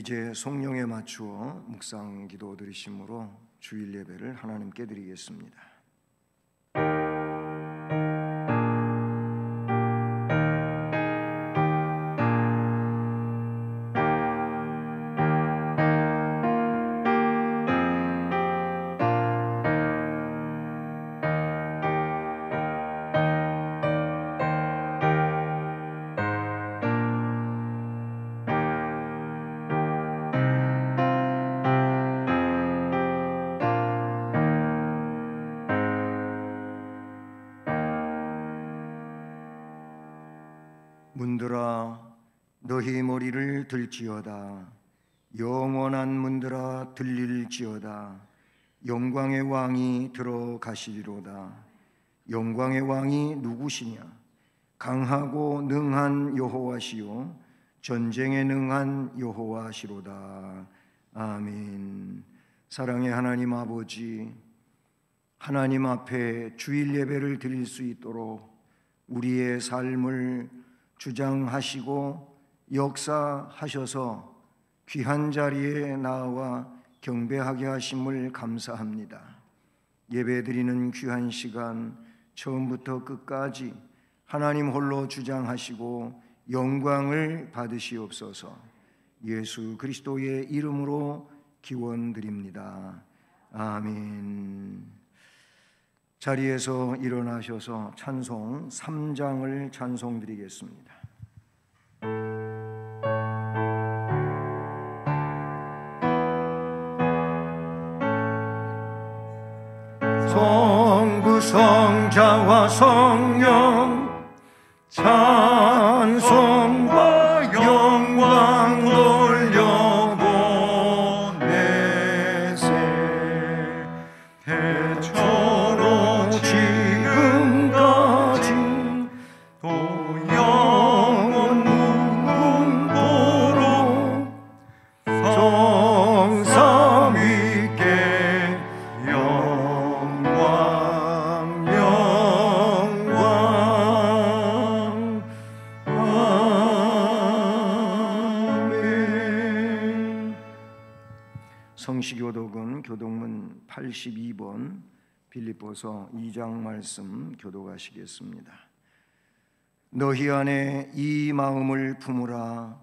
이제 성령에 맞추어 묵상 기도 드리심으로 주일 예배를 하나님께 드리겠습니다. 문들아 너희 머리를 들지어다. 영원한 문들아 들릴지어다. 영광의 왕이 들어가시리로다. 영광의 왕이 누구시냐? 강하고 능한 여호와시요 전쟁에 능한 여호와시로다. 아멘. 사랑의 하나님 아버지, 하나님 앞에 주일 예배를 드릴 수 있도록 우리의 삶을 주장하시고 역사하셔서 귀한 자리에 나와 경배하게 하심을 감사합니다. 예배드리는 귀한 시간 처음부터 끝까지 하나님 홀로 주장하시고 영광을 받으시옵소서. 예수 그리스도의 이름으로 기원드립니다. 아멘. 자리에서 일어나셔서 찬송 3장을 찬송드리겠습니다. 성부 성자와 성령 찬송과 영광 돌려보내세. 대처로 지금까지 또 영원 무궁도록 성삼 위께 영광 아멘. 성시교독은 교독문 82번 빌립보서 2장 말씀 교독하시겠습니다. 너희 안에 이 마음을 품으라.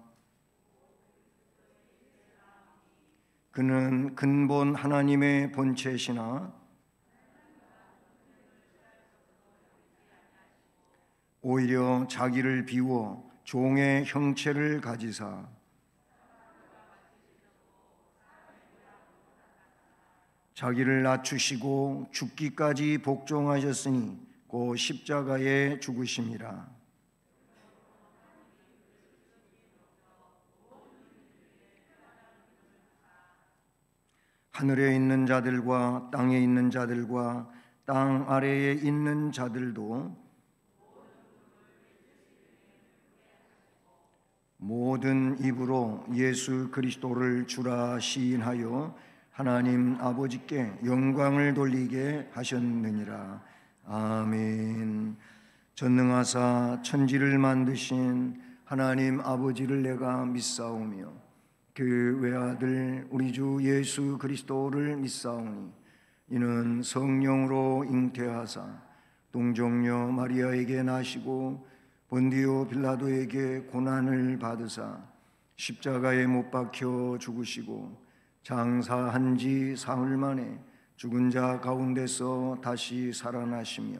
그는 근본 하나님의 본체시나 오히려 자기를 비워 종의 형체를 가지사 자기를 낮추시고 죽기까지 복종하셨으니 곧 십자가에 죽으심이라. 하늘에 있는 자들과 땅에 있는 자들과 땅 아래에 있는 자들도 모든 입으로 예수 그리스도를 주라 시인하여 하나님 아버지께 영광을 돌리게 하셨느니라. 아멘. 전능하사 천지를 만드신 하나님 아버지를 내가 믿사오며 그 외아들 우리 주 예수 그리스도를 믿사오니 이는 성령으로 잉태하사 동정녀 마리아에게 나시고 본디오 빌라도에게 고난을 받으사 십자가에 못 박혀 죽으시고 장사한 지 사흘 만에 죽은 자 가운데서 다시 살아나시며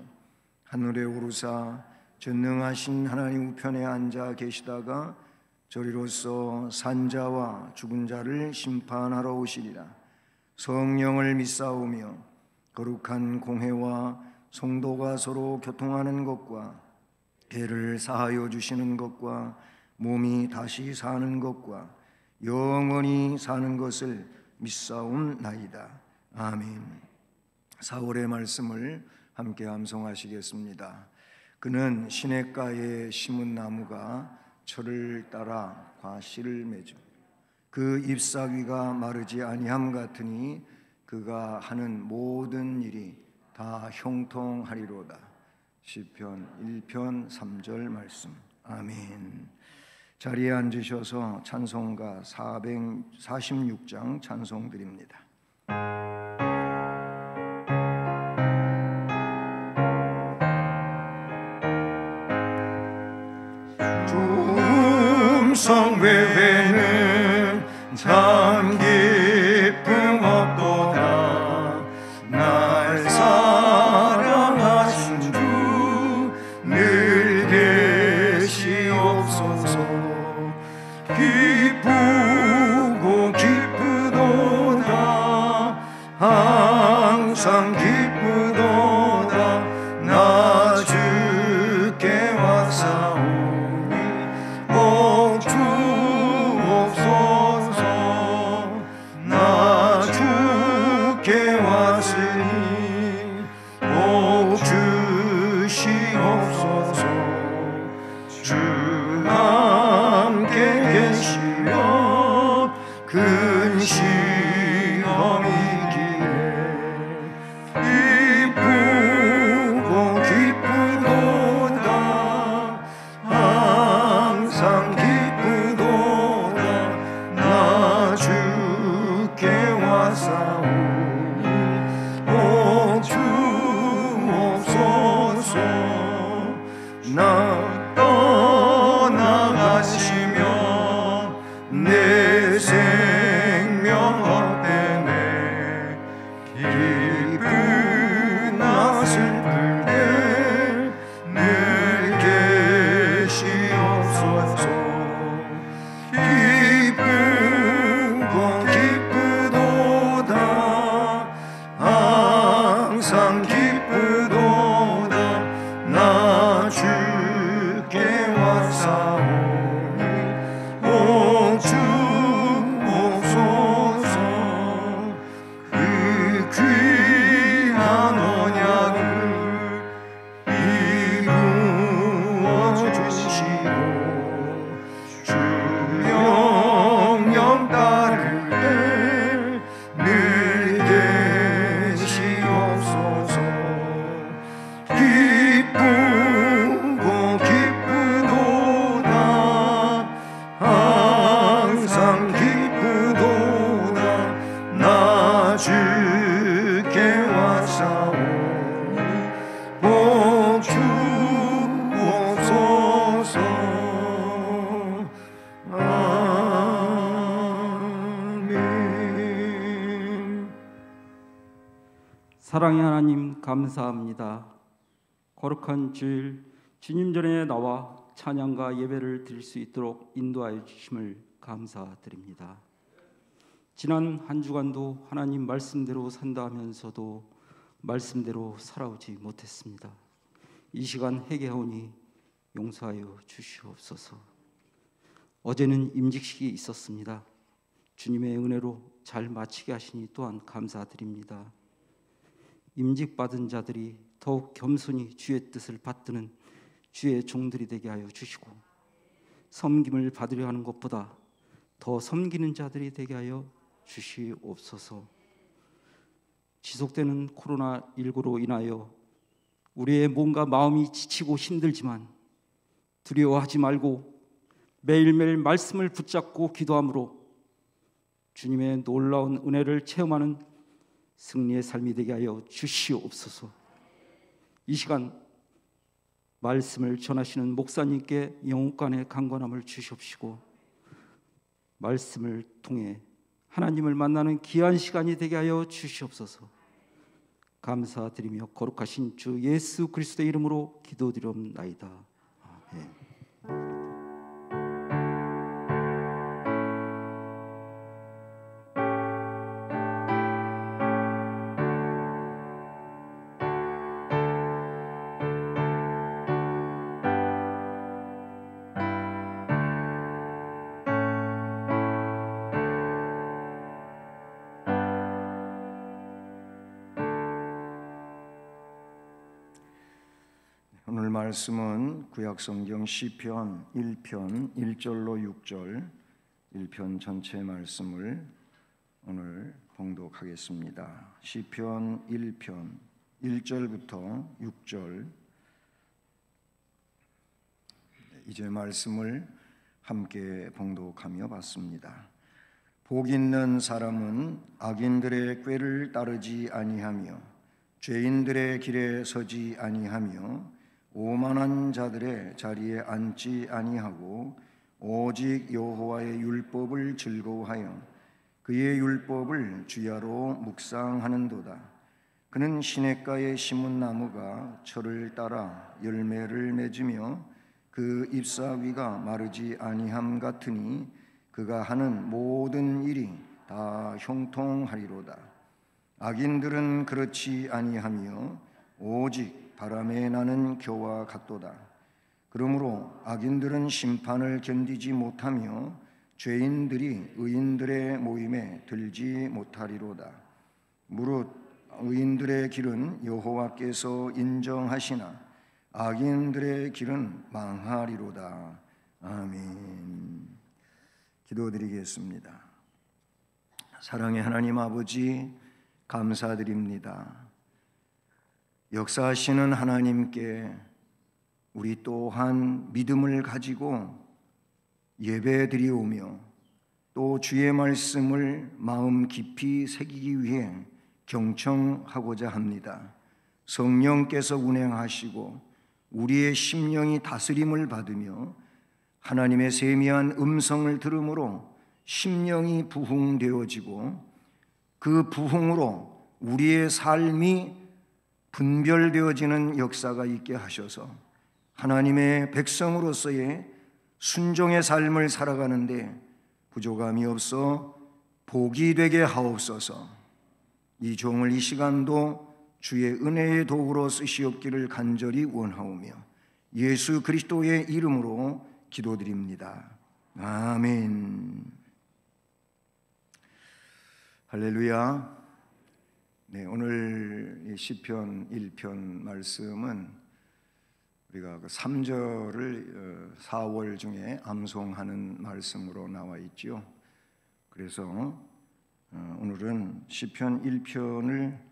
하늘에 오르사 전능하신 하나님 우편에 앉아 계시다가 저리로서 산자와 죽은 자를 심판하러 오시리라. 성령을 믿사오며 거룩한 공회와 성도가 서로 교통하는 것과 죄를 사하여 주시는 것과 몸이 다시 사는 것과 영원히 사는 것을 믿사옵나이다. 아멘. 4월의 말씀을 함께 암송하시겠습니다. 그는 시냇가에 심은 나무가 철을 따라 과실을 맺음 그 잎사귀가 마르지 아니함 같으니 그가 하는 모든 일이 다 형통하리로다. 시편 1편 3절 말씀. 아멘. 자리에 앉으셔서 찬송가 446장 찬송 드립니다. 중성외회는 참 기쁨 없도다. 날 사랑하신 주 늘 계시옵소서. 기쁘고 기쁘도다. 항상 기쁘도다. 나 주께 왔사오니 주 없소서. 나 주께 왔으니 복 주시옵소서. 주 함께 계시며 큰 시험이 길에 기쁘고 기쁘도다. 항상 기쁘도다. 나 주께 왔사오니 복 주옵소서. 나 떠나가시며 내 생명 헛되네. 기쁘나 슬플 때 늘 계시옵소서. 기쁘고 기쁘도다. 항상 기쁘도다. 나 주께 왔사오니 복 주옵소서. 그 귀한 언약을 이루어 주시고 주 영영 따를 때 늘 계시옵소서. 기쁘고 기쁘도다. 항상 기쁘도다. 나 주께 왔사오니 복 주옵소서. 아멘. 사랑의 하나님, 감사합니다. 거룩한 주일 주님 전에 나와 찬양과 예배를 드릴 수 있도록 인도하여 주심을 감사드립니다. 지난 한 주간도 하나님 말씀대로 산다 하면서도 말씀대로 살아오지 못했습니다. 이 시간 회개하오니 용서하여 주시옵소서. 어제는 임직식이 있었습니다. 주님의 은혜로 잘 마치게 하시니 또한 감사드립니다. 임직받은 자들이 더욱 겸손히 주의 뜻을 받드는 주의 종들이 되게 하여 주시고, 섬김을 받으려 하는 것보다 더 섬기는 자들이 되게 하여 주시옵소서. 지속되는 코로나19로 인하여 우리의 몸과 마음이 지치고 힘들지만 두려워하지 말고 매일매일 말씀을 붙잡고 기도함으로 주님의 놀라운 은혜를 체험하는 승리의 삶이 되게 하여 주시옵소서. 이 시간 말씀을 전하시는 목사님께 영혼간의 강건함을 주시옵시고, 말씀을 통해 하나님을 만나는 귀한 시간이 되게 하여 주시옵소서. 감사드리며 거룩하신 주 예수 그리스도의 이름으로 기도드리옵나이다. 아멘. 오늘 말씀은 구약성경 시편 1편 1절로 6절 1편 전체 말씀을 오늘 봉독하겠습니다. 시편 1편 1절부터 6절, 이제 말씀을 함께 봉독하며 봤습니다. 복 있는 사람은 악인들의 꾀를 따르지 아니하며 죄인들의 길에 서지 아니하며 오만한 자들의 자리에 앉지 아니하고 오직 여호와의 율법을 즐거워하여 그의 율법을 주야로 묵상하는도다. 그는 시냇가에 심은 나무가 철을 따라 열매를 맺으며 그 잎사귀가 마르지 아니함 같으니 그가 하는 모든 일이 다 형통하리로다. 악인들은 그렇지 아니하며 오직 바람에 나는 겨와 같도다. 그러므로 악인들은 심판을 견디지 못하며 죄인들이 의인들의 모임에 들지 못하리로다. 무릇 의인들의 길은 여호와께서 인정하시나 악인들의 길은 망하리로다. 아멘. 기도드리겠습니다. 사랑의 하나님 아버지, 감사드립니다. 역사하시는 하나님께 우리 또한 믿음을 가지고 예배드리오며 또 주의 말씀을 마음 깊이 새기기 위해 경청하고자 합니다. 성령께서 운행하시고 우리의 심령이 다스림을 받으며 하나님의 세미한 음성을 들음으로 심령이 부흥되어지고 그 부흥으로 우리의 삶이 분별되어지는 역사가 있게 하셔서 하나님의 백성으로서의 순종의 삶을 살아가는데 부족함이 없어 복이 되게 하옵소서. 이 종을 이 시간도 주의 은혜의 도구로 쓰시옵기를 간절히 원하오며 예수 그리스도의 이름으로 기도드립니다. 아멘. 할렐루야. 네, 오늘 시편 1편 말씀은 우리가 3절을 4월 중에 암송하는 말씀으로 나와 있지요. 그래서 오늘은 시편 1편을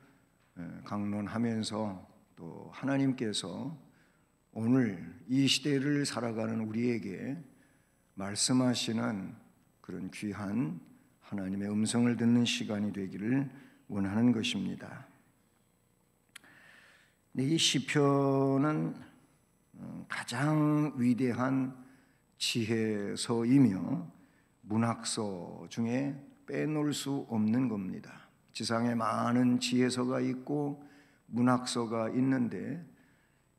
강론하면서 또 하나님께서 오늘 이 시대를 살아가는 우리에게 말씀하시는 그런 귀한 하나님의 음성을 듣는 시간이 되기를 원하는 것입니다. 이 시편은 가장 위대한 지혜서이며 문학서 중에 빼놓을 수 없는 겁니다. 지상에 많은 지혜서가 있고 문학서가 있는데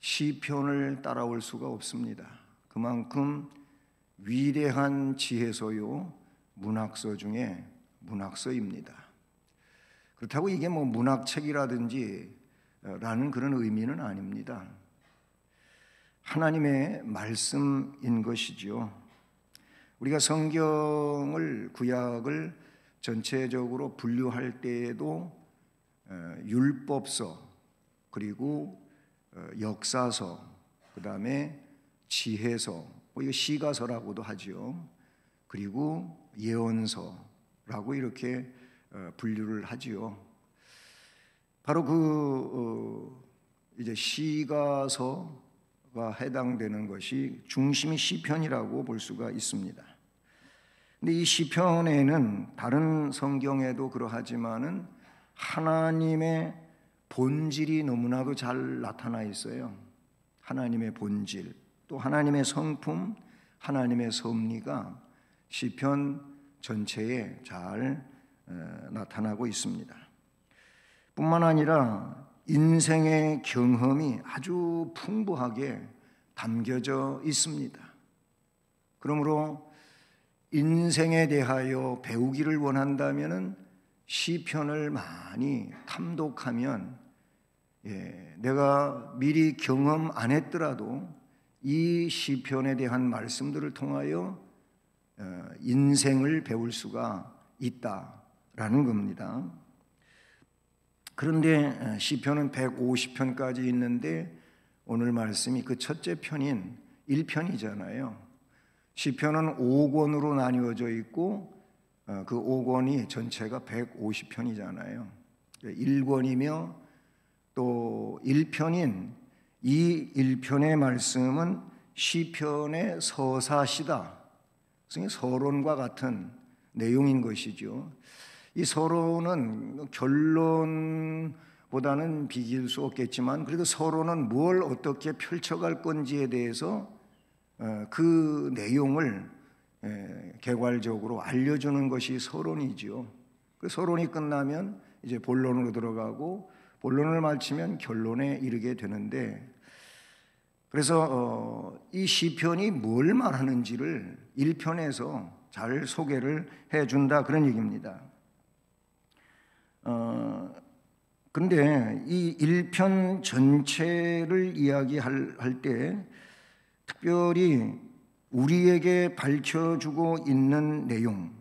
시편을 따라올 수가 없습니다. 그만큼 위대한 지혜서요 문학서 중에 문학서입니다. 그렇다고 이게 뭐 문학책이라든지 라는 그런 의미는 아닙니다. 하나님의 말씀인 것이지요. 우리가 성경을 구약을 전체적으로 분류할 때에도 율법서 그리고 역사서 그 다음에 지혜서 이거 시가서라고도 하지요. 그리고 예언서라고 이렇게 분류를 하지요. 바로 이제 시가서가 해당되는 것이 중심이 시편이라고 볼 수가 있습니다. 근데 이 시편에는 다른 성경에도 그러하지만은 하나님의 본질이 너무나도 잘 나타나 있어요. 하나님의 본질, 또 하나님의 성품, 하나님의 섭리가 시편 전체에 잘 나타나고 있습니다. 뿐만 아니라 인생의 경험이 아주 풍부하게 담겨져 있습니다. 그러므로 인생에 대하여 배우기를 원한다면 시편을 많이 탐독하면 내가 미리 경험 안 했더라도 이 시편에 대한 말씀들을 통하여 인생을 배울 수가 있다라는 겁니다. 그런데 시편은 150편까지 있는데 오늘 말씀이 그 첫째 편인 1편이잖아요. 시편은 5권으로 나뉘어져 있고 그 5권이 전체가 150편이잖아요. 1권이며 또 1편인 이 1편의 말씀은 시편의 서사시다 서론과 같은 내용인 것이죠. 이 서론은 결론보다는 비길 수 없겠지만 그래도 서론은 뭘 어떻게 펼쳐갈 건지에 대해서 그 내용을 개괄적으로 알려주는 것이 서론이죠. 그 서론이 끝나면 이제 본론으로 들어가고 본론을 마치면 결론에 이르게 되는데, 그래서 이 시편이 뭘 말하는지를 1편에서 잘 소개를 해준다 그런 얘기입니다. 그런데 이 1편 전체를 이야기할 때 특별히 우리에게 밝혀주고 있는 내용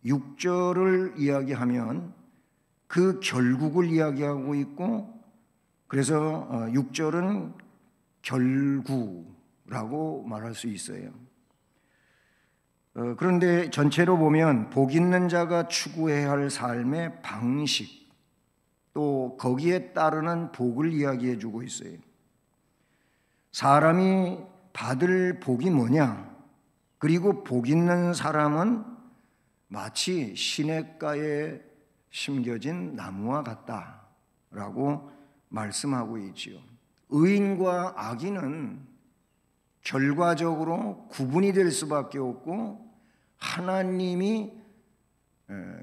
6절을 이야기하면 그 결국을 이야기하고 있고, 그래서 6절은 결구라고 말할 수 있어요. 그런데 전체로 보면 복 있는 자가 추구해야 할 삶의 방식, 또 거기에 따르는 복을 이야기해 주고 있어요. 사람이 받을 복이 뭐냐? 그리고 복 있는 사람은 마치 시냇가에 심겨진 나무와 같다라고 말씀하고 있지요. 의인과 악인은 결과적으로 구분이 될 수밖에 없고 하나님이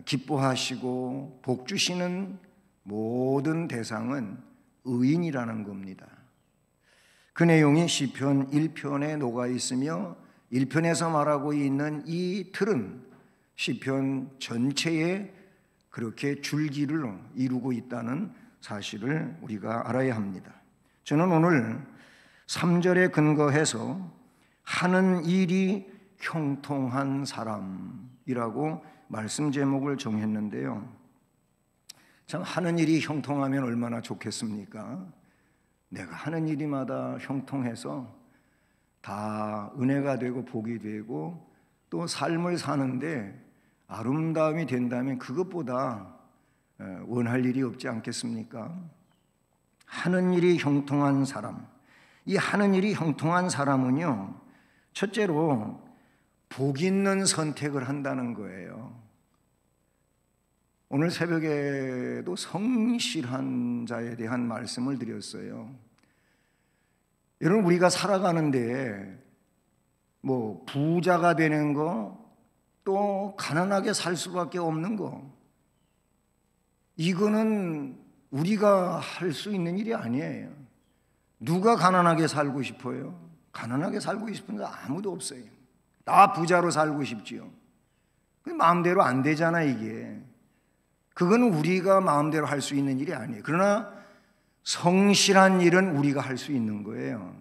기뻐하시고 복 주시는 모든 대상은 의인이라는 겁니다. 그 내용이 시편 1편에 녹아 있으며 1편에서 말하고 있는 이 틀은 시편 전체에 그렇게 줄기를 이루고 있다는 사실을 우리가 알아야 합니다. 저는 오늘 3절에 근거해서 하는 일이 형통한 사람이라고 말씀 제목을 정했는데요. 참 하는 일이 형통하면 얼마나 좋겠습니까? 내가 하는 일이마다 형통해서 다 은혜가 되고 복이 되고 또 삶을 사는데 아름다움이 된다면 그것보다 원할 일이 없지 않겠습니까? 하는 일이 형통한 사람, 이 하는 일이 형통한 사람은요, 첫째로 복 있는 선택을 한다는 거예요. 오늘 새벽에도 성실한 자에 대한 말씀을 드렸어요. 여러분, 우리가 살아가는데 뭐 부자가 되는 거, 또 가난하게 살 수밖에 없는 거, 이거는 우리가 할 수 있는 일이 아니에요. 누가 가난하게 살고 싶어요? 가난하게 살고 싶은 거 아무도 없어요. 다 부자로 살고 싶지요. 마음대로 안 되잖아 이게. 그건 우리가 마음대로 할 수 있는 일이 아니에요. 그러나 성실한 일은 우리가 할 수 있는 거예요.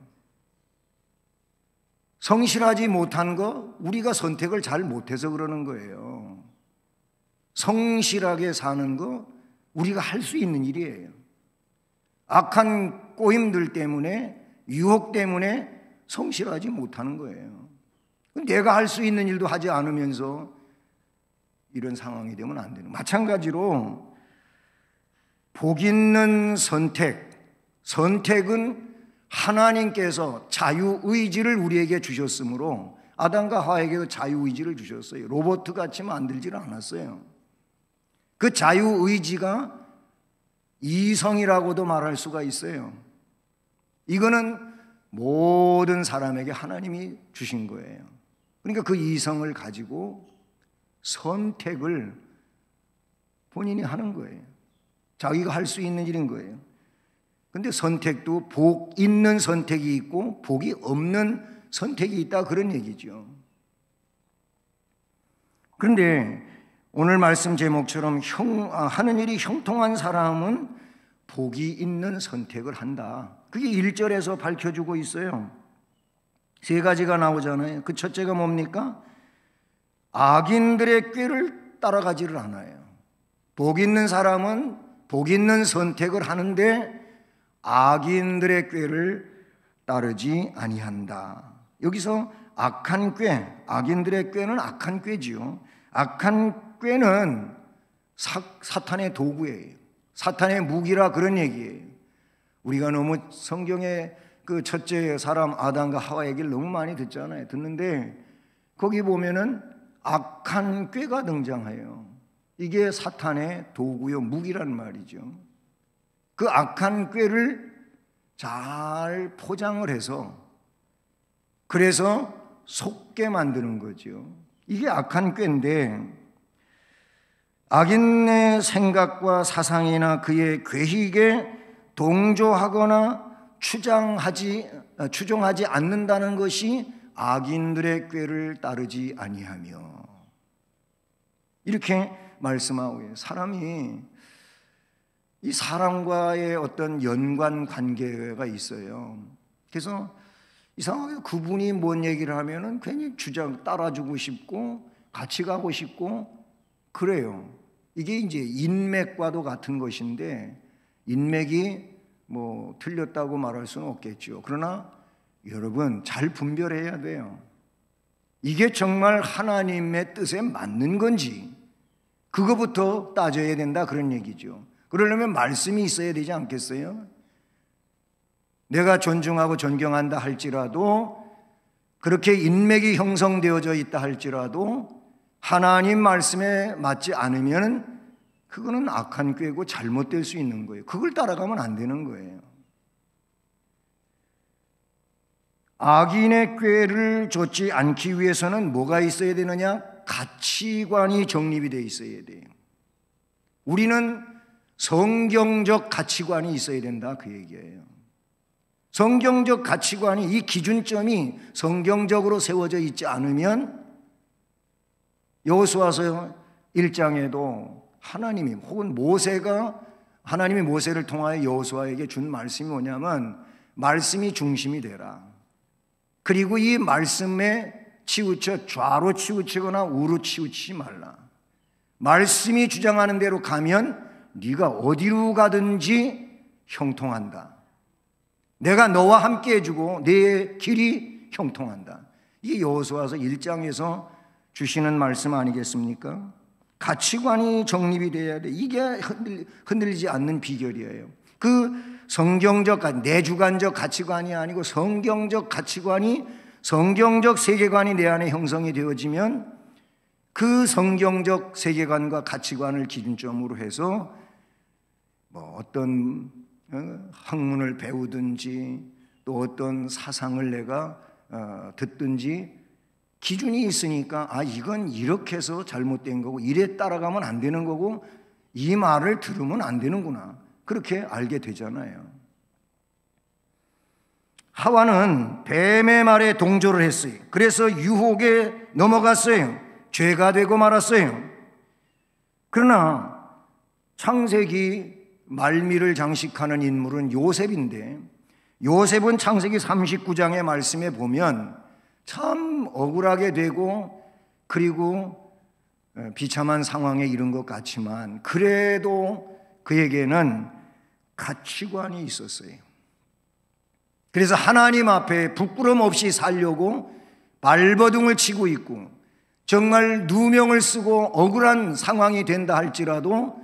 성실하지 못한 거 우리가 선택을 잘 못해서 그러는 거예요. 성실하게 사는 거 우리가 할 수 있는 일이에요. 악한 꼬임들 때문에, 유혹 때문에 성실하지 못하는 거예요. 내가 할 수 있는 일도 하지 않으면서 이런 상황이 되면 안 되는. 마찬가지로 복 있는 선택은 하나님께서 자유의지를 우리에게 주셨으므로 아담과 하와에게도 자유의지를 주셨어요. 로봇같이 만들지를 않았어요. 그 자유의지가 이성이라고도 말할 수가 있어요. 이거는 모든 사람에게 하나님이 주신 거예요. 그러니까 그 이성을 가지고 선택을 본인이 하는 거예요. 자기가 할 수 있는 일인 거예요. 근데 선택도 복 있는 선택이 있고 복이 없는 선택이 있다 그런 얘기죠. 그런데 오늘 말씀 제목처럼 하는 일이 형통한 사람은 복이 있는 선택을 한다. 그게 1절에서 밝혀주고 있어요. 3가지가 나오잖아요. 그 첫째가 뭡니까? 악인들의 꾀를 따라가지를 않아요. 복 있는 사람은 복 있는 선택을 하는데 악인들의 꾀를 따르지 아니한다. 여기서 악한 꾀, 악인들의 꾀는 악한 꾀지요. 악한 꾀는 사탄의 도구예요. 사탄의 무기라 그런 얘기예요. 우리가 너무 성경의 그 첫째 사람 아담과 하와 얘기를 너무 많이 듣잖아요. 듣는데 거기 보면은 악한 꾀가 등장해요. 이게 사탄의 도구요, 무기란 말이죠. 그 악한 꾀를 잘 포장을 해서 그래서 속게 만드는 거죠. 이게 악한 꾀인데, 악인의 생각과 사상이나 그의 괴식에 동조하거나 추종하지 않는다는 것이 악인들의 꾀를 따르지 아니하며, 이렇게 말씀하고요. 사람이 이 사람과의 어떤 연관 관계가 있어요. 그래서 이상하게 그분이 뭔 얘기를 하면은 괜히 따라주고 싶고 같이 가고 싶고 그래요. 이게 이제 인맥과도 같은 것인데, 인맥이 뭐 틀렸다고 말할 수는 없겠죠. 그러나 여러분 잘 분별해야 돼요. 이게 정말 하나님의 뜻에 맞는 건지 그거부터 따져야 된다, 그런 얘기죠. 그러려면 말씀이 있어야 되지 않겠어요? 내가 존중하고 존경한다 할지라도, 그렇게 인맥이 형성되어져 있다 할지라도 하나님 말씀에 맞지 않으면 그거는 악한 꾀고 잘못될 수 있는 거예요. 그걸 따라가면 안 되는 거예요. 악인의 꾀를 좇지 않기 위해서는 뭐가 있어야 되느냐? 가치관이 정립이 되어 있어야 돼요. 우리는 성경적 가치관이 있어야 된다, 그 얘기예요. 성경적 가치관이, 이 기준점이 성경적으로 세워져 있지 않으면, 여호수아서 1장에도 하나님이 혹은 모세가, 하나님이 모세를 통하여 여호수아에게 준 말씀이 뭐냐면, 말씀이 중심이 되라. 그리고 이 말씀에 치우쳐 좌로 치우치거나 우로 치우치지 말라. 말씀이 주장하는 대로 가면 네가 어디로 가든지 형통한다. 내가 너와 함께 해주고 내 길이 형통한다. 이게 여호수아서 1장에서 주시는 말씀 아니겠습니까? 가치관이 정립이 돼야 돼. 이게 흔들리지 않는 비결이에요. 그 성경적, 내주관적 가치관이 아니고 성경적 가치관이, 성경적 세계관이 내 안에 형성이 되어지면 그 성경적 세계관과 가치관을 기준점으로 해서 뭐 어떤 학문을 배우든지 또 어떤 사상을 내가 듣든지 기준이 있으니까, 아, 이건 이렇게 해서 잘못된 거고 이래 따라가면 안 되는 거고 이 말을 들으면 안 되는구나, 그렇게 알게 되잖아요. 하와는 뱀의 말에 동조를 했어요. 그래서 유혹에 넘어갔어요. 죄가 되고 말았어요. 그러나 창세기 말미를 장식하는 인물은 요셉인데, 요셉은 창세기 39장의 말씀에 보면 참 억울하게 되고 그리고 비참한 상황에 이른 것 같지만, 그래도 그에게는 가치관이 있었어요. 그래서 하나님 앞에 부끄럼 없이 살려고 발버둥을 치고 있고, 정말 누명을 쓰고 억울한 상황이 된다 할지라도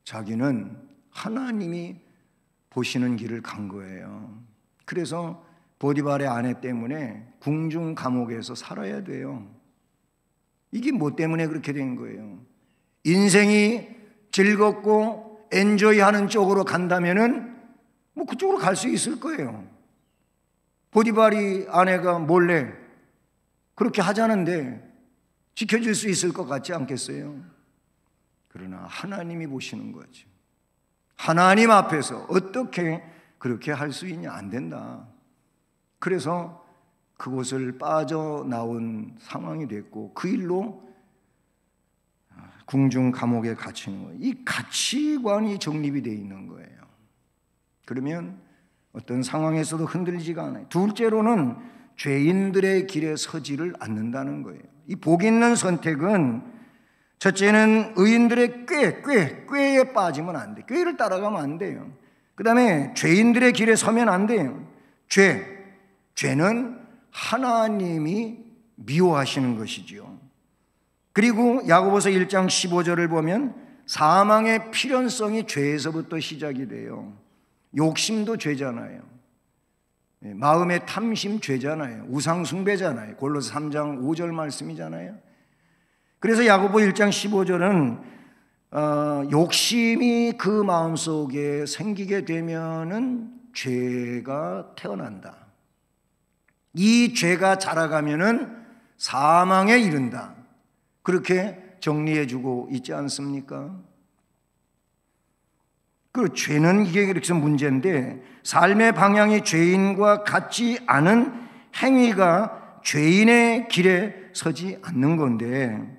자기는 하나님이 보시는 길을 간 거예요. 그래서 보디발의 아내 때문에 궁중 감옥에서 살아야 돼요. 이게 뭐 때문에 그렇게 된 거예요? 인생이 즐겁고 엔조이하는 쪽으로 간다면은 뭐 그쪽으로 갈 수 있을 거예요. 보디발이 아내가 몰래 그렇게 하자는데 지켜줄 수 있을 것 같지 않겠어요? 그러나 하나님이 보시는 거죠. 하나님 앞에서 어떻게 그렇게 할 수 있냐? 안 된다. 그래서 그곳을 빠져나온 상황이 됐고 그 일로 궁중 감옥에 갇히는 거예요. 이 가치관이 정립이 되어 있는 거예요. 그러면 어떤 상황에서도 흔들리지가 않아요. 둘째로는 죄인들의 길에 서지를 않는다는 거예요. 이 복 있는 선택은, 첫째는 의인들의 꾀에 빠지면 안 돼요. 꾀를 따라가면 안 돼요. 그 다음에 죄인들의 길에 서면 안 돼요. 죄는 하나님이 미워하시는 것이지요. 그리고 야고보서 1장 15절을 보면 사망의 필연성이 죄에서부터 시작이 돼요. 욕심도 죄잖아요. 마음의 탐심 죄잖아요. 우상 숭배잖아요. 골로새 3장 5절 말씀이잖아요. 그래서 야고보 1장 15절은 욕심이 그 마음속에 생기게 되면은 죄가 태어난다. 이 죄가 자라가면은 사망에 이른다. 그렇게 정리해주고 있지 않습니까? 그 죄는 이게 그렇게 문제인데, 삶의 방향이 죄인과 같지 않은 행위가 죄인의 길에 서지 않는 건데,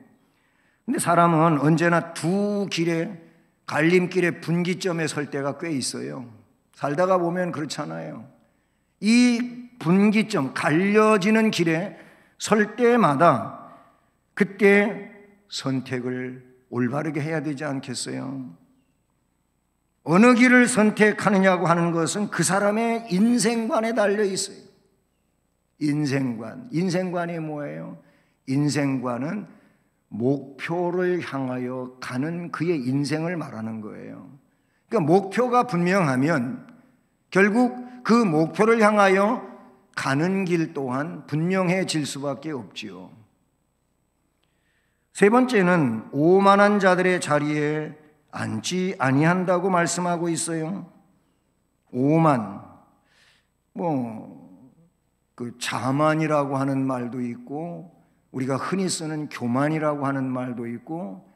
근데 사람은 언제나 두 길에, 갈림길의 분기점에 설 때가 꽤 있어요. 살다가 보면 그렇잖아요. 이 분기점, 갈려지는 길에 설 때마다 그때 선택을 올바르게 해야 되지 않겠어요? 어느 길을 선택하느냐고 하는 것은 그 사람의 인생관에 달려 있어요. 인생관이 뭐예요? 인생관은 목표를 향하여 가는 그의 인생을 말하는 거예요. 그러니까 목표가 분명하면 결국 그 목표를 향하여 가는 길 또한 분명해질 수밖에 없지요. 세 번째는 오만한 자들의 자리에 앉지 아니한다고 말씀하고 있어요. 오만, 그 자만이라고 하는 말도 있고, 우리가 흔히 쓰는 교만이라고 하는 말도 있고,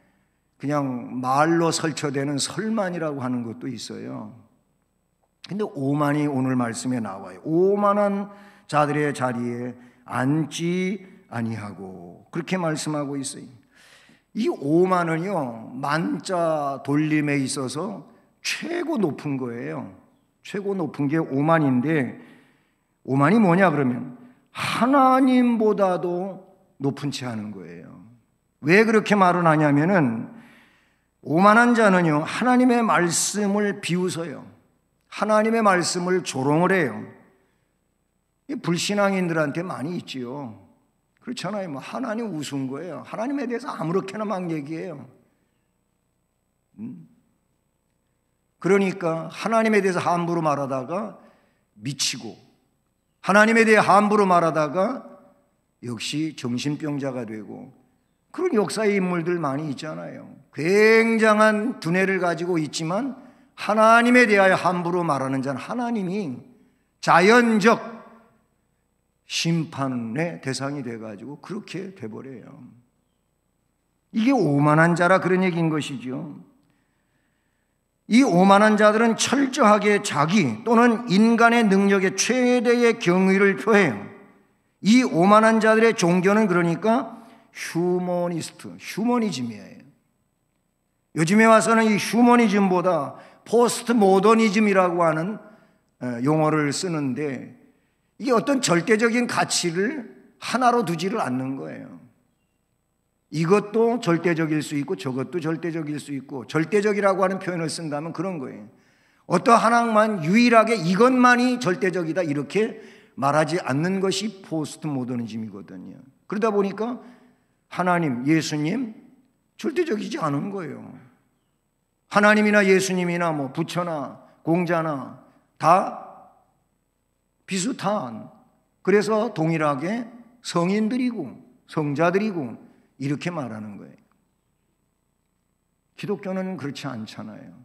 그냥 말로 설쳐대는 설만이라고 하는 것도 있어요. 근데 오만이 오늘 말씀에 나와요. 오만한 자들의 자리에 앉지 아니하고, 그렇게 말씀하고 있어요. 이 오만은요, 만자 돌림에 있어서 최고 높은 거예요. 최고 높은 게 오만인데, 오만이 뭐냐 그러면 하나님보다도 높은 채 하는 거예요. 왜 그렇게 말을 하냐면은, 오만한 자는요, 하나님의 말씀을 비웃어요. 하나님의 말씀을 조롱을 해요. 불신앙인들한테 많이 있지요. 그렇잖아요. 하나님 우스운 거예요. 하나님에 대해서 아무렇게나 막 얘기해요. 그러니까 하나님에 대해서 함부로 말하다가 미치고, 하나님에 대해 함부로 말하다가 역시 정신병자가 되고, 그런 역사의 인물들 많이 있잖아요. 굉장한 두뇌를 가지고 있지만 하나님에 대하여 함부로 말하는 자는 하나님이 자연적 심판의 대상이 돼가지고 그렇게 돼버려요. 이게 오만한 자라 그런 얘기인 것이죠. 이 오만한 자들은 철저하게 자기 또는 인간의 능력의 최대의 경의를 표해요. 이 오만한 자들의 종교는 그러니까 휴머니즘이에요. 요즘에 와서는 이 휴머니즘보다 포스트 모더니즘이라고 하는 용어를 쓰는데, 이게 어떤 절대적인 가치를 하나로 두지를 않는 거예요. 이것도 절대적일 수 있고 저것도 절대적일 수 있고, 절대적이라고 하는 표현을 쓴다면 그런 거예요. 어떤 하나만 유일하게 이것만이 절대적이다 이렇게 말하지 않는 것이 포스트 모더니즘이거든요. 그러다 보니까 하나님, 예수님 절대적이지 않은 거예요. 하나님이나 예수님이나 부처나 공자나 다 비슷한, 그래서 동일하게 성인들이고 성자들이고 이렇게 말하는 거예요. 기독교는 그렇지 않잖아요.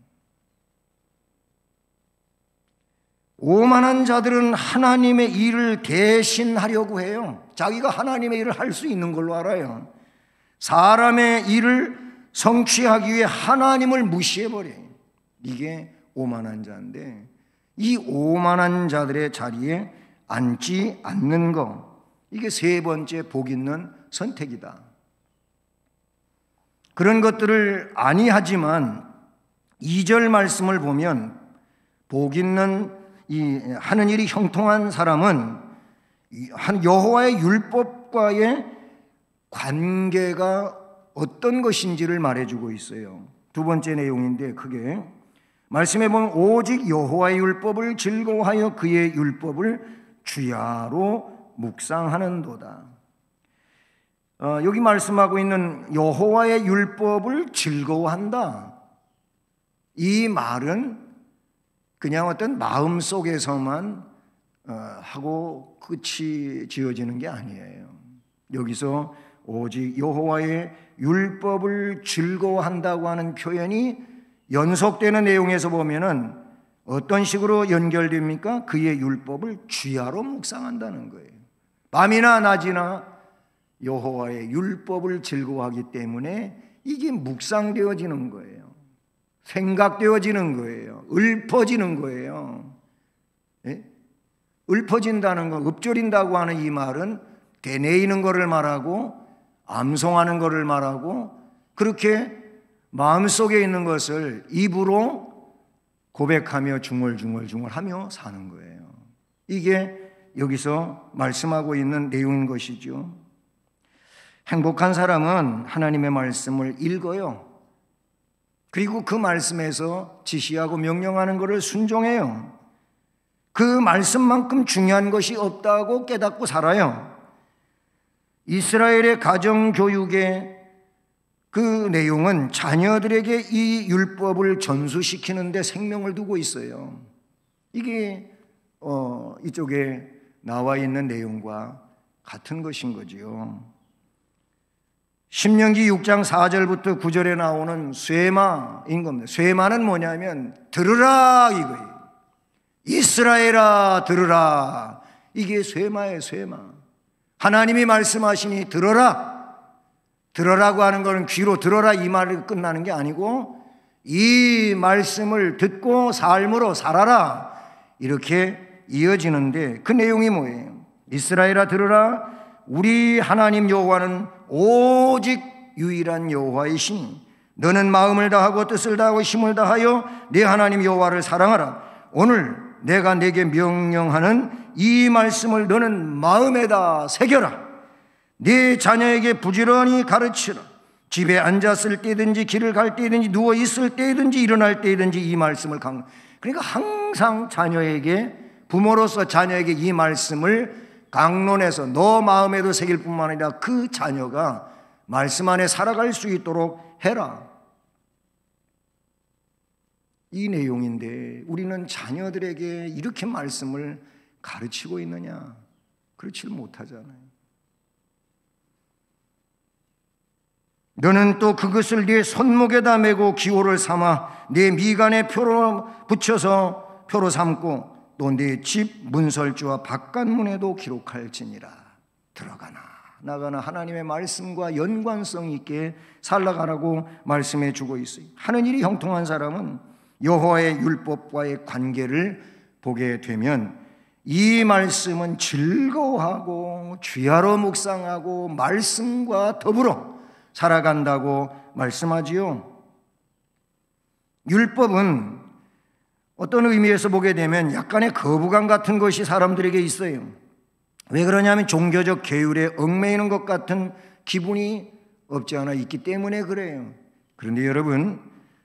오만한 자들은 하나님의 일을 대신하려고 해요. 자기가 하나님의 일을 할 수 있는 걸로 알아요. 사람의 일을 성취하기 위해 하나님을 무시해버려요. 이게 오만한 자인데, 이 오만한 자들의 자리에 앉지 않는 것, 이게 세 번째 복 있는 선택이다. 그런 것들을 아니하지만 2절 말씀을 보면 복 있는 이 하는 일이 형통한 사람은 여호와의 율법과의 관계가 어떤 것인지를 말해주고 있어요. 두 번째 내용인데, 크게 말씀해 보면 오직 여호와의 율법을 즐거워하여 그의 율법을 주야로 묵상하는도다. 여기 말씀하고 있는 여호와의 율법을 즐거워한다, 이 말은 그냥 어떤 마음속에서만 하고 끝이 지어지는 게 아니에요. 여기서 오직 여호와의 율법을 즐거워한다고 하는 표현이 연속되는 내용에서 보면은 어떤 식으로 연결됩니까? 그의 율법을 주야로 묵상한다는 거예요. 밤이나 낮이나 여호와의 율법을 즐거워하기 때문에 이게 묵상되어지는 거예요. 생각되어지는 거예요. 읊어지는 거예요. 예? 읊어진다는 거, 읊조린다고 하는 이 말은 되뇌이는 것을 말하고 암송하는 것을 말하고 그렇게 마음속에 있는 것을 입으로 고백하며 중얼중얼하며 사는 거예요. 이게 여기서 말씀하고 있는 내용인 것이죠. 행복한 사람은 하나님의 말씀을 읽어요. 그리고 그 말씀에서 지시하고 명령하는 것을 순종해요. 그 말씀만큼 중요한 것이 없다고 깨닫고 살아요. 이스라엘의 가정교육의 그 내용은 자녀들에게 이 율법을 전수시키는 데 생명을 두고 있어요. 이게 이쪽에 나와 있는 내용과 같은 것인 거지요. 신명기 6장 4절부터 9절에 나오는 쇠마인 겁니다. 쇠마는 뭐냐면 들으라 이거예요. 이스라엘아 들으라. 이게 쇠마예요. 쇠마. 하나님이 말씀하시니 들어라. 들어라고 하는 것은 귀로 들어라 이 말이 끝나는 게 아니고 이 말씀을 듣고 삶으로 살아라 이렇게 이어지는데 그 내용이 뭐예요? 이스라엘아 들으라. 우리 하나님 여호와는 오직 유일한 여호와이시니 너는 마음을 다하고 뜻을 다하고 힘을 다하여 네 하나님 여호와를 사랑하라. 오늘 내가 내게 명령하는 이 말씀을 너는 마음에다 새겨라. 네 자녀에게 부지런히 가르치라. 집에 앉았을 때든지 길을 갈 때든지 누워 있을 때든지 일어날 때든지 이 말씀을 그러니까 항상 자녀에게 부모로서 자녀에게 이 말씀을 강론해서 너 마음에도 새길 뿐만 아니라 그 자녀가 말씀 안에 살아갈 수 있도록 해라. 이 내용인데 우리는 자녀들에게 이렇게 말씀을 가르치고 있느냐? 그렇지를 못하잖아요. 너는 또 그것을 네 손목에다 메고 기호를 삼아 네 미간에 표로 붙여서 표로 삼고 또 네 집 문설주와 바깥문에도 기록할지니라. 들어가나 나가나 하나님의 말씀과 연관성 있게 살아가라고 말씀해 주고 있어요. 하는 일이 형통한 사람은 여호와의 율법과의 관계를 보게 되면 이 말씀은 즐거워하고 주야로 묵상하고 말씀과 더불어 살아간다고 말씀하지요. 율법은 어떤 의미에서 보게 되면 약간의 거부감 같은 것이 사람들에게 있어요. 왜 그러냐면 종교적 계율에 얽매이는 것 같은 기분이 없지 않아 있기 때문에 그래요. 그런데 여러분,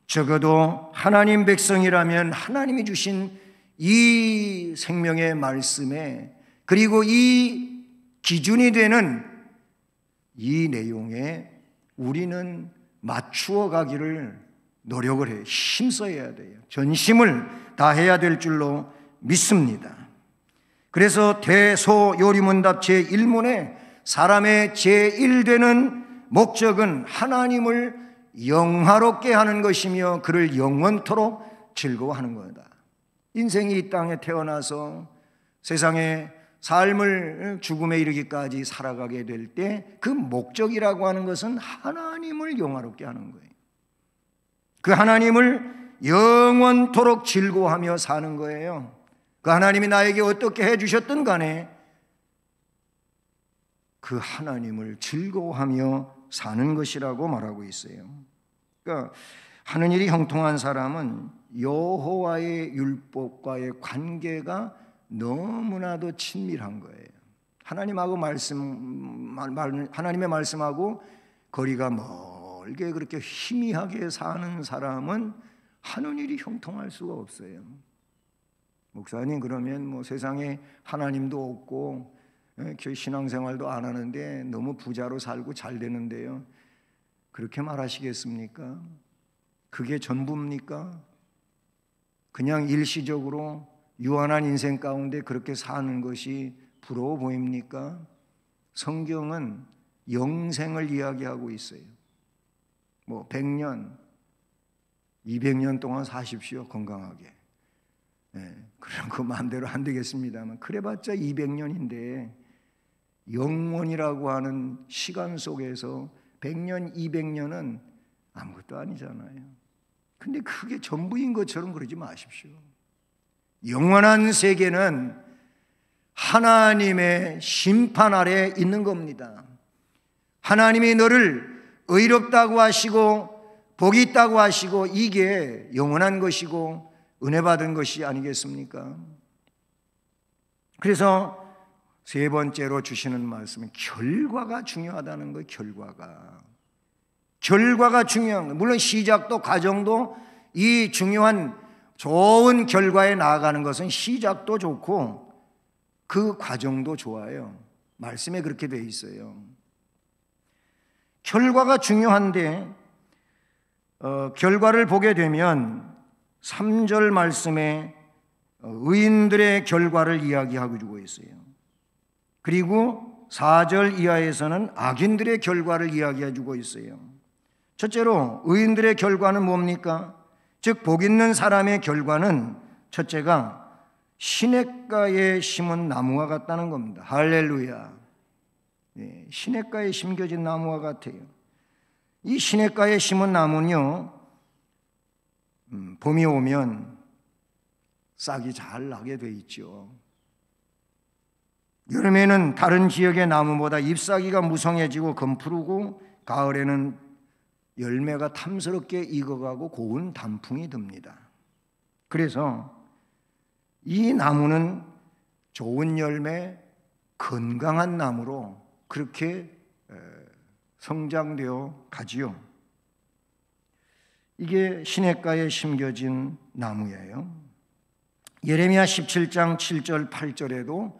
적어도 하나님 백성이라면 하나님이 주신 이 생명의 말씀에 그리고 이 기준이 되는 이 내용에 우리는 맞추어 가기를 노력을 해요. 힘써야 돼요. 전심을 다해야 될 줄로 믿습니다. 그래서 대소요리문답 제1문에 사람의 제1되는 목적은 하나님을 영화롭게 하는 것이며 그를 영원토록 즐거워하는 거다. 인생이 이 땅에 태어나서 세상의 삶을 죽음에 이르기까지 살아가게 될 때 그 목적이라고 하는 것은 하나님을 영화롭게 하는 거예요. 그 하나님을 영원토록 즐거워하며 사는 거예요. 그 하나님이 나에게 어떻게 해주셨든 간에 그 하나님을 즐거워하며 사는 것이라고 말하고 있어요. 그러니까 하는 일이 형통한 사람은 여호와의 율법과의 관계가 너무나도 친밀한 거예요. 하나님의 말씀하고 거리가 멀게 그렇게 희미하게 사는 사람은 하는 일이 형통할 수가 없어요. 목사님 그러면 뭐 세상에 하나님도 없고 신앙생활도 안 하는데 너무 부자로 살고 잘 되는데요. 그렇게 말하시겠습니까? 그게 전부입니까? 그냥 일시적으로 유한한 인생 가운데 그렇게 사는 것이 부러워 보입니까? 성경은 영생을 이야기하고 있어요. 뭐 100년, 200년 동안 사십시오, 건강하게. 그럼 그 마음대로 안 되겠습니다만 그래봤자 200년인데 영원이라고 하는 시간 속에서 100년, 200년은 아무것도 아니잖아요. 근데 그게 전부인 것처럼 그러지 마십시오. 영원한 세계는 하나님의 심판 아래 있는 겁니다. 하나님이 너를 의롭다고 하시고 복이 있다고 하시고 이게 영원한 것이고 은혜 받은 것이 아니겠습니까? 그래서 세 번째로 주시는 말씀은 결과가 중요하다는 거예요. 결과가 중요한 거예요. 물론 시작도 과정도 이 중요한 좋은 결과에 나아가는 것은 시작도 좋고 그 과정도 좋아요. 말씀에 그렇게 돼 있어요. 결과가 중요한데 결과를 보게 되면 3절 말씀에 의인들의 결과를 이야기하고 주고 있어요. 그리고 4절 이하에서는 악인들의 결과를 이야기해 주고 있어요. 첫째로 의인들의 결과는 뭡니까? 즉 복 있는 사람의 결과는 첫째가 시냇가에 심은 나무와 같다는 겁니다. 할렐루야. 시냇가에 심겨진 나무와 같아요. 이 시냇가에 심은 나무는요, 봄이 오면 싹이 잘 나게 돼 있죠. 여름에는 다른 지역의 나무보다 잎사귀가 무성해지고 검푸르고 가을에는 열매가 탐스럽게 익어가고 고운 단풍이 듭니다. 그래서 이 나무는 좋은 열매, 건강한 나무로 그렇게 성장되어 가지요. 이게 시냇가에 심겨진 나무예요. 예레미야 17장 7절 8절에도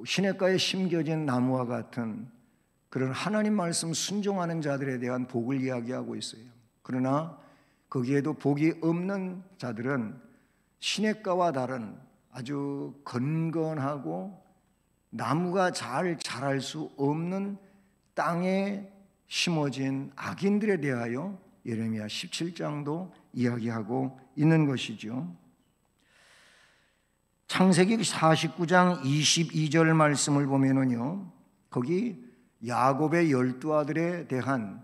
시냇가에 심겨진 나무와 같은 그런 하나님 말씀 순종하는 자들에 대한 복을 이야기하고 있어요. 그러나 거기에도 복이 없는 자들은 시냇가와 다른 아주 건건하고 나무가 잘 자랄 수 없는 땅에 심어진 악인들에 대하여 예레미야 17장도 이야기하고 있는 것이죠. 창세기 49장 22절 말씀을 보면은요, 거기 야곱의 12아들에 대한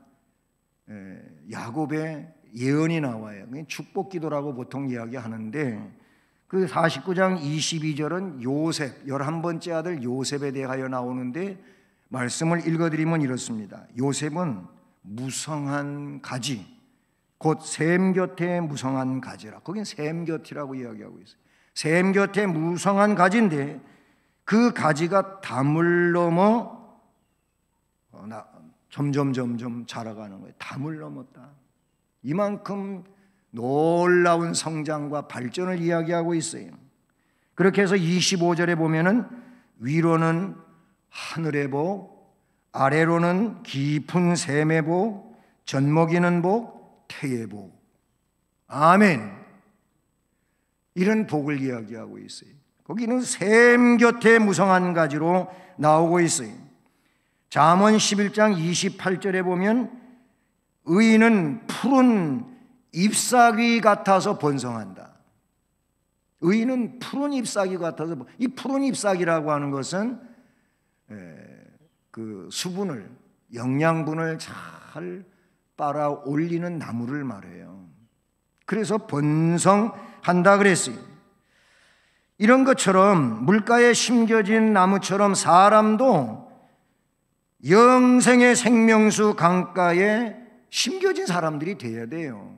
야곱의 예언이 나와요. 축복 기도라고 보통 이야기하는데 그 49장 22절은 요셉, 11번째 아들 요셉에 대하여 나오는데 말씀을 읽어드리면 이렇습니다. 요셉은 무성한 가지, 곧 샘 곁에 무성한 가지라. 거긴 샘 곁이라고 이야기하고 있어요. 샘 곁에 무성한 가지인데 그 가지가 담을 넘어 점점 자라가는 거예요. 담을 넘었다. 이만큼 놀라운 성장과 발전을 이야기하고 있어요. 그렇게 해서 25절에 보면은 위로는 하늘의 복, 아래로는 깊은 샘의 복, 젖먹이는 복, 태의 복. 아멘. 이런 복을 이야기하고 있어요. 거기는 샘 곁에 무성한 가지로 나오고 있어요. 잠언 11장 28절에 보면 의인은 푸른 잎사귀 같아서 번성한다. 의인은 푸른 잎사귀 같아서, 이 푸른 잎사귀라고 하는 것은 그 수분을, 영양분을 잘 빨아 올리는 나무를 말해요. 그래서 번성한다 그랬어요. 이런 것처럼 물가에 심겨진 나무처럼 사람도 영생의 생명수 강가에 심겨진 사람들이 되어야 돼요.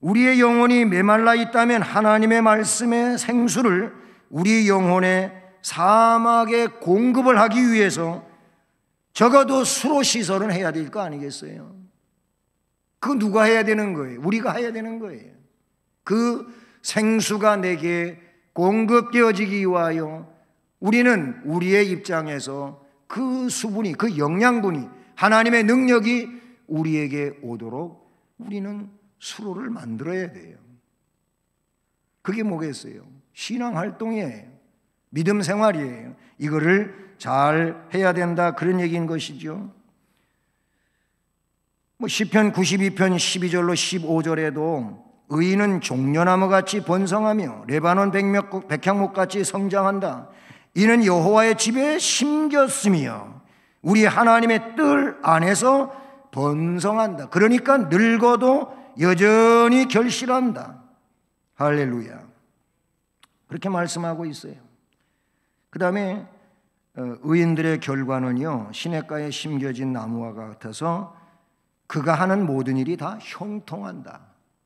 우리의 영혼이 메말라 있다면 하나님의 말씀의 생수를 우리 영혼의 사막에 공급을 하기 위해서 적어도 수로 시설은 해야 될 거 아니겠어요? 그거 누가 해야 되는 거예요? 우리가 해야 되는 거예요. 그 생수가 내게 공급되어지기 위하여 우리는 우리의 입장에서 그 수분이, 그 영양분이, 하나님의 능력이 우리에게 오도록 우리는 수로를 만들어야 돼요. 그게 뭐겠어요? 신앙활동이에요. 믿음 생활이에요. 이거를 잘 해야 된다, 그런 얘기인 것이죠. 시편 92편 12절로 15절에도 의인은 종려나무같이 번성하며 레바논 백향목같이 성장한다. 이는 여호와의 집에 심겼으며 우리 하나님의 뜰 안에서 번성한다. 그러니까 늙어도 여전히 결실한다. 할렐루야. 그렇게 말씀하고 있어요. 그 다음에 의인들의 결과는요, 시냇가에 심겨진 나무와 같아서 그가 하는 모든 일이 다 형통한다.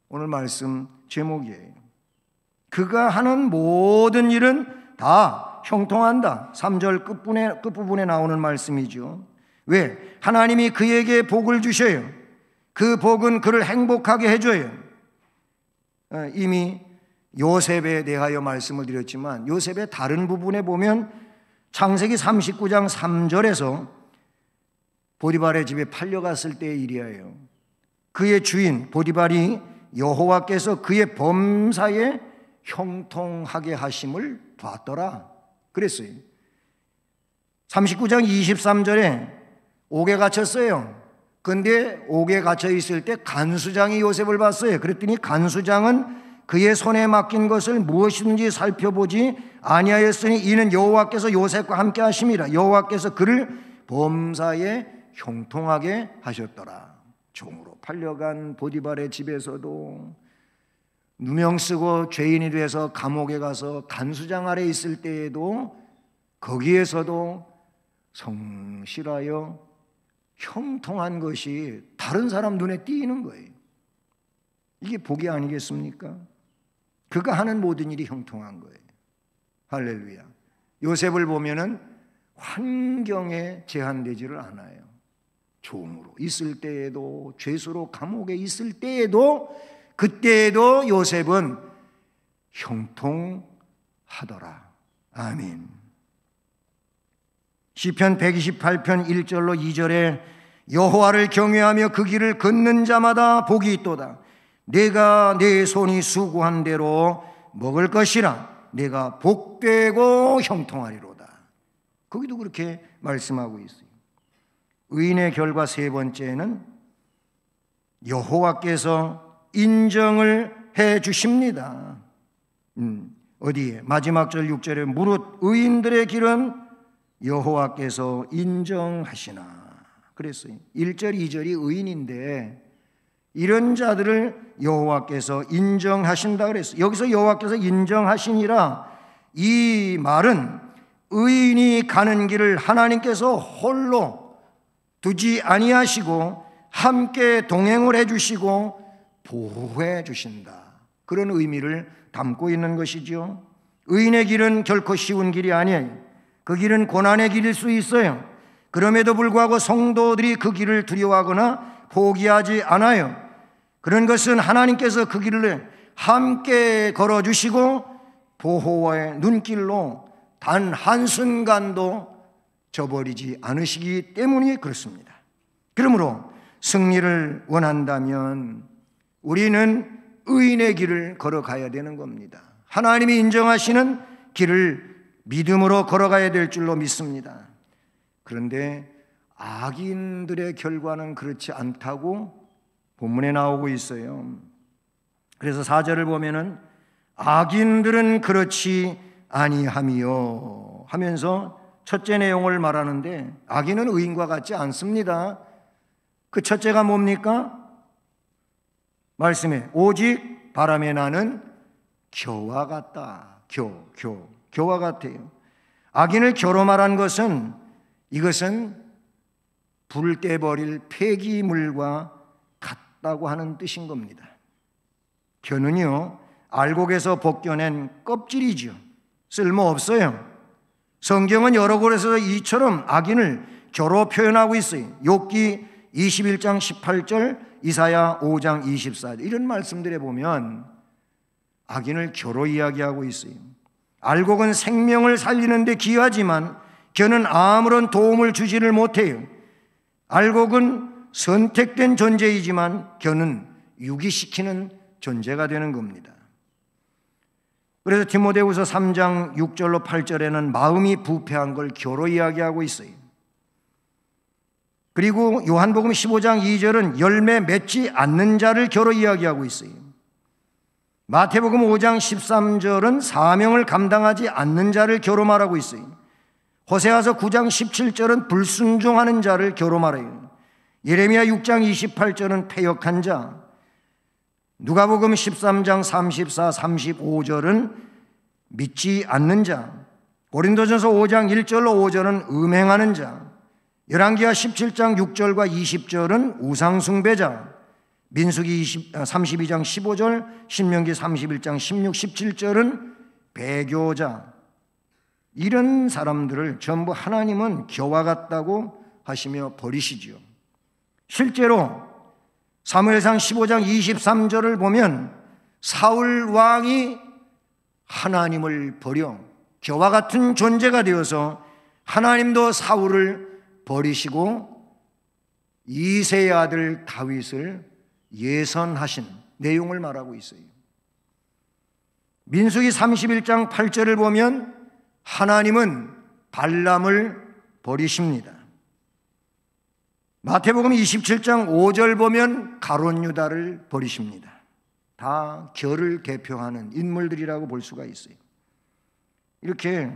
오늘 말씀 제목이에요. 그가 하는 모든 일은 다 형통한다. 3절 끝부분에 나오는 말씀이죠. 왜? 하나님이 그에게 복을 주셔요. 그 복은 그를 행복하게 해줘요. 이미 요셉에 대하여 말씀을 드렸지만 요셉의 다른 부분에 보면 창세기 39장 3절에서 보디발의 집에 팔려갔을 때의 일이에요. 그의 주인 보디발이 여호와께서 그의 범사에 형통하게 하심을 봤더라 그랬어요. 39장 23절에 옥에 갇혔어요. 근데 옥에 갇혀 있을 때 간수장이 요셉을 봤어요. 그랬더니 간수장은 그의 손에 맡긴 것을 무엇이든지 살펴보지 아니하였으니 이는 여호와께서 요셉과 함께 하심이라. 여호와께서 그를 범사에 형통하게 하셨더라. 종으로 팔려간 보디발의 집에서도 누명 쓰고 죄인이 돼서 감옥에 가서 간수장 아래 있을 때에도 거기에서도 성실하여 형통한 것이 다른 사람 눈에 띄는 거예요. 이게 복이 아니겠습니까? 그가 하는 모든 일이 형통한 거예요. 할렐루야. 요셉을 보면은 환경에 제한되지를 않아요. 종으로 있을 때에도, 죄수로 감옥에 있을 때에도, 그때에도 요셉은 형통하더라. 아멘. 시편 128편 1절로 2절에 여호와를 경외하며 그 길을 걷는 자마다 복이 있도다. 내가 내 손이 수고한 대로 먹을 것이라. 내가 복되고 형통하리로다. 거기도 그렇게 말씀하고 있어요. 의인의 결과 세 번째는 여호와께서 인정을 해 주십니다. 어디에? 마지막 절 6절에 무릇 의인들의 길은 여호와께서 인정하시나 그랬어요. 1절 2절이 의인인데 이런 자들을 여호와께서 인정하신다 그랬어요. 여기서 여호와께서 인정하시니라, 이 말은 의인이 가는 길을 하나님께서 홀로 두지 아니하시고 함께 동행을 해주시고 보호해 주신다, 그런 의미를 담고 있는 것이죠. 의인의 길은 결코 쉬운 길이 아니에요. 그 길은 고난의 길일 수 있어요. 그럼에도 불구하고 성도들이 그 길을 두려워하거나 포기하지 않아요. 그런 것은 하나님께서 그 길을 함께 걸어주시고 보호의 눈길로 단 한순간도 저버리지 않으시기 때문이 그렇습니다. 그러므로 승리를 원한다면 우리는 의인의 길을 걸어가야 되는 겁니다. 하나님이 인정하시는 길을 믿음으로 걸어가야 될 줄로 믿습니다. 그런데 악인들의 결과는 그렇지 않다고 본문에 나오고 있어요. 그래서 4절을 보면은 악인들은 그렇지 아니하며 하면서 첫째 내용을 말하는데 악인은 의인과 같지 않습니다. 그 첫째가 뭡니까? 말씀에 오직 바람에 나는 겨와 같다. 겨와 같아요. 악인을 겨로 말한 것은 이것은 불 떼버릴 폐기물과 같다고 하는 뜻인 겁니다. 겨는요, 알곡에서 벗겨낸 껍질이죠. 쓸모없어요. 성경은 여러 곳에서 이처럼 악인을 겨로 표현하고 있어요. 욥기 21장 18절, 이사야 5장 24절 이런 말씀들에 보면 악인을 겨로 이야기하고 있어요. 알곡은 생명을 살리는 데 기하지만 겨는 아무런 도움을 주지를 못해요. 알곡은 선택된 존재이지만 겨는 유기시키는 존재가 되는 겁니다. 그래서 디모데후서 3장 6절로 8절에는 마음이 부패한 걸 교로 이야기하고 있어요. 그리고 요한복음 15장 2절은 열매 맺지 않는 자를 교로 이야기하고 있어요. 마태복음 5장 13절은 사명을 감당하지 않는 자를 교로 말하고 있어요. 호세아서 9장 17절은 불순종하는 자를 교로 말해요. 예레미야 6장 28절은 패역한 자, 누가복음 13장 34, 35절은 믿지 않는 자, 고린도전서 5장 1절로 5절은 음행하는 자, 열왕기하 17장 6절과 20절은 우상숭배자, 민수기 32장 15절, 신명기 31장 16, 17절은 배교자. 이런 사람들을 전부 하나님은 교와 같다고 하시며 버리시지요. 실제로 사무엘상 15장 23절을 보면 사울 왕이 하나님을 버려 교와 같은 존재가 되어서 하나님도 사울을 버리시고 이새의 아들 다윗을 예선하신 내용을 말하고 있어요. 민수기 31장 8절을 보면 하나님은 발람을 버리십니다. 마태복음 27장 5절 보면 가룟 유다를 버리십니다. 다 교를 대표하는 인물들이라고 볼 수가 있어요. 이렇게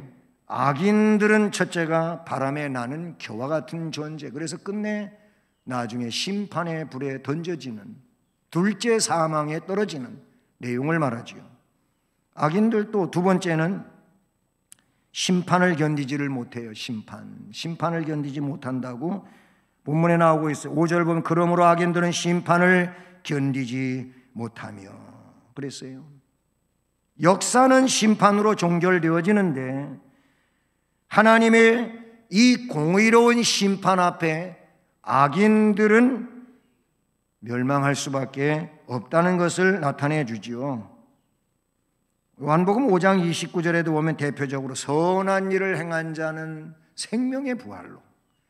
악인들은 첫째가 바람에 나는 교와 같은 존재, 그래서 끝내 나중에 심판의 불에 던져지는, 둘째 사망에 떨어지는 내용을 말하지요. 악인들도 두 번째는 심판을 견디지를 못해요. 심판을 견디지 못한다고 본문에 나오고 있어요. 5절 보면 그러므로 악인들은 심판을 견디지 못하며 그랬어요. 역사는 심판으로 종결되어지는데 하나님의 이 공의로운 심판 앞에 악인들은 멸망할 수밖에 없다는 것을 나타내 주지요. 요한복음 5장 29절에도 보면 대표적으로 선한 일을 행한 자는 생명의 부활로,